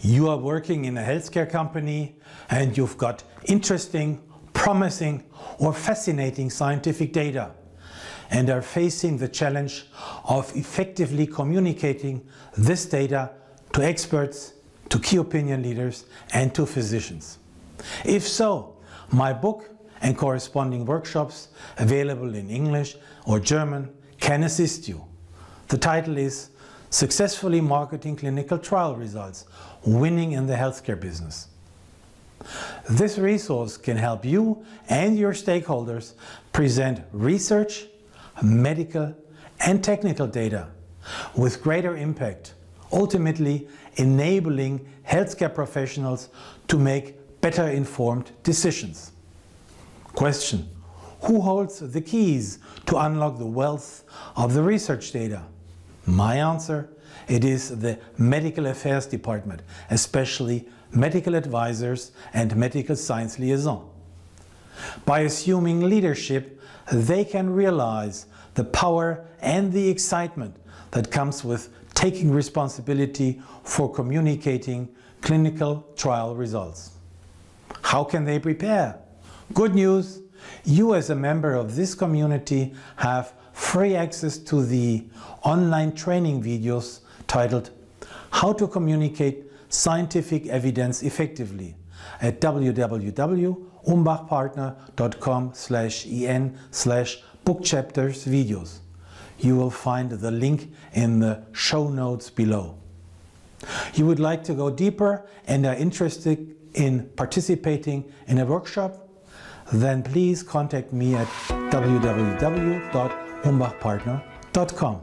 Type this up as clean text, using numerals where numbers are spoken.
You are working in a healthcare company and you've got interesting, promising or fascinating scientific data and are facing the challenge of effectively communicating this data to experts, to key opinion leaders and to physicians. If so, my book and corresponding workshops available in English or German can assist you. The title is Successfully Marketing Clinical Trial Results, Winning in the Healthcare Business. This resource can help you and your stakeholders present research, medical and technical data with greater impact, ultimately enabling healthcare professionals to make better informed decisions. Question: who holds the keys to unlock the wealth of the research data? My answer: it is the Medical Affairs Department, especially medical advisors and medical science liaison. By assuming leadership, they can realize the power and the excitement that comes with taking responsibility for communicating clinical trial results. How can they prepare? Good news! You as a member of this community have free access to the online training videos titled How to Communicate Scientific Evidence Effectively at www.umbachpartner.com/en/bookchaptersvideos. You will find the link in the show notes below. You would like to go deeper and are interested in participating in a workshop? Then please contact me at www.umbachpartner.com.